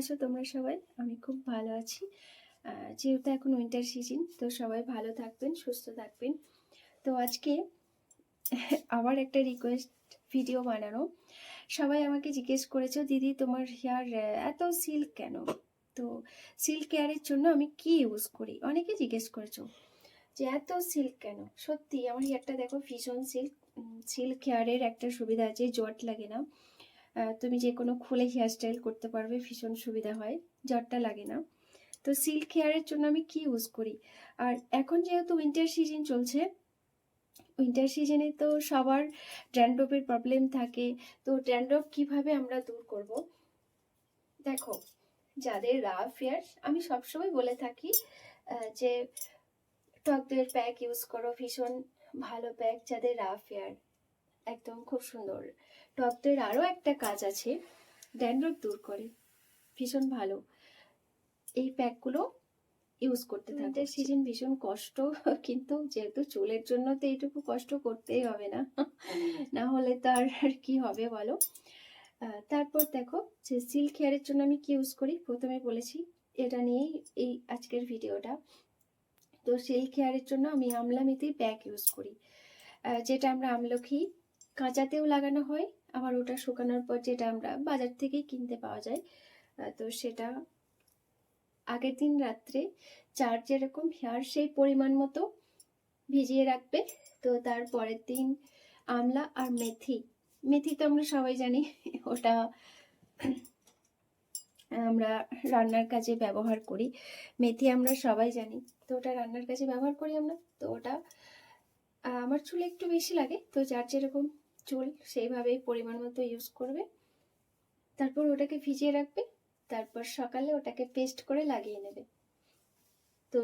আছো তোমরা সবাই? আমি খুব ভালো আছি। যেহেতু এখন উইন্টার সিজন, তো সবাই ভালো থাকবেন, সুস্থ থাকবেন। তো আজকে আবার একটা রিকোয়েস্ট ভিডিও বানানো। সবাই আমাকে জিজ্ঞেস করেছো, দিদি তোমার হেয়ার এত সিল্ক কেন? তো সিল্ক কেয়ারের জন্য আমি কি ইউজ করি, অনেকে জিজ্ঞেস করেছো যে এত সিল্ক কেন। সত্যি আমার হেয়ারটা দেখো ভীষণ সিল্ক। সিল্ক হেয়ারের একটা সুবিধা আছে, জট লাগে না। তুমি যে কোনো খুলে হেয়ার স্টাইল করতে পারবে, ভীষণ সুবিধা হয়, জটটা লাগে না। তো সিল্ক হেয়ারের জন্য আমি কি ইউজ করি, আর এখন যেহেতু উইন্টার সিজন চলছে, উইন্টার সিজনে তো সবার ড্যান্ড্রফের প্রবলেম থাকে। তো ড্যান্ড্রফ কিভাবে আমরা দূর করব, দেখো যাদের রাফ হেয়ার, আমি সবসময় বলে থাকি যে টক দইয়ের প্যাক ইউজ করো, ভীষণ ভালো প্যাক যাদের রাফ হেয়ার, একদম খুব সুন্দর। টক দইয়ের আরও একটা কাজ আছে, ড্যান্ড্রফ দূর করে, ভীষণ ভালো। এই প্যাকগুলো ইউজ করতে থাকো। উইন্টার সিজন ভীষণ কষ্ট, কিন্তু যেহেতু চুলের জন্য তো এইটুকু কষ্ট করতেই হবে না, না হলে তো আর কি হবে বলো। তারপর দেখো যে সিল্ক হেয়ারের জন্য আমি কি ইউজ করি, প্রথমে বলেছি এটা নিয়েই এই আজকের ভিডিওটা। তো সিল্ক হেয়ারের জন্য আমি আমলা মেথির প্যাক ইউজ করি, যেটা আমরা আমলকি কাঁচাতেও লাগানো হয়, আবার ওটা শুকানোর পর যেটা আমরা বাজার থেকেই কিনতে পাওয়া যায়। তো সেটা আগের দিন রাত্রে যার যেরকম হেয়ার সেই পরিমাণ মতো ভিজিয়ে রাখবে। তো তার পরের দিন আমলা আর মেথি, মেথি তো আমরা সবাই জানি ওটা আমরা রান্নার কাজে ব্যবহার করি, মেথি আমরা সবাই জানি, তো ওটা রান্নার কাজে ব্যবহার করি আমরা। তো ওটা আমার চুলে একটু বেশি লাগে, তো যার যেরকম চুল সেইভাবেই পরিমাণ মতো ইউজ করবে। তারপর ওটাকে ভিজিয়ে রাখবে, তারপর সকালে ওটাকে পেস্ট করে লাগিয়ে নেবে। তো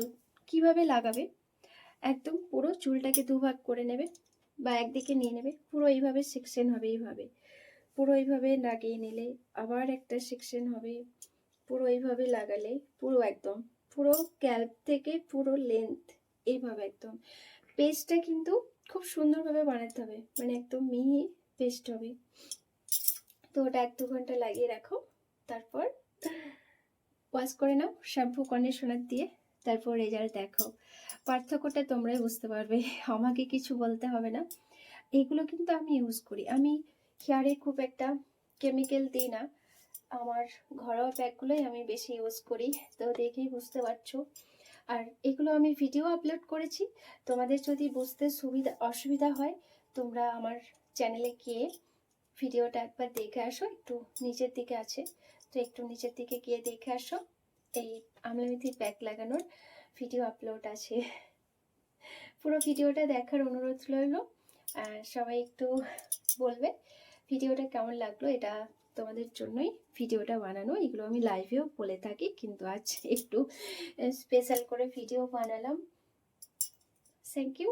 কিভাবে লাগাবে, একদম পুরো চুলটাকে দুভাগ করে নেবে বা একদিকে নিয়ে নেবে, পুরো এইভাবে সেকশন হবে, এইভাবে পুরো এইভাবে লাগিয়ে নিলে আবার একটা সেকশন হবে, পুরো এইভাবে লাগালে পুরো একদম পুরো ক্যাল্প থেকে পুরো লেন্থ এইভাবে একদম। পেস্টটা কিন্তু খুব সুন্দরভাবে বানাতে হবে, মানে একদম মিহি পেস্ট হবে। তো ওটা 1-2 ঘন্টা লাগিয়ে রাখো, তারপর ওয়াশ করে নাও শ্যাম্পু কন্ডিশনার দিয়ে, তারপর রেজাল্ট দেখো, পার্থক্যটা তোমরাই বুঝতে পারবে, আমাকে কিছু বলতে হবে না। এগুলো কিন্তু আমি ইউজ করি, আমি হেয়ারে খুব একটা কেমিক্যাল দিই না, আমার ঘরোয়া প্যাকগুলোই আমি বেশি ইউজ করি, তো দেখেই বুঝতে পারছো। আর এগুলো আমি ভিডিও আপলোড করেছি, তোমাদের যদি বুঝতে অসুবিধা হয় তোমরা আমার চ্যানেলে গিয়ে ভিডিওটা একবার দেখে আসো, একটু নিচের দিকে আছে, তো একটু নিচের দিকে গিয়ে দেখে আসো, এই আমলা মেথির প্যাক লাগানোর ভিডিও আপলোড আছে। পুরো ভিডিওটা দেখার অনুরোধ রইল। সবাই একটু বলবে ভিডিওটা কেমন লাগলো, এটা তোমাদের জন্যই ভিডিওটা বানানো। এগুলো আমি লাইভেও বলে থাকি, কিন্তু আজ একটু স্পেশাল করে ভিডিও বানালাম। Thank you.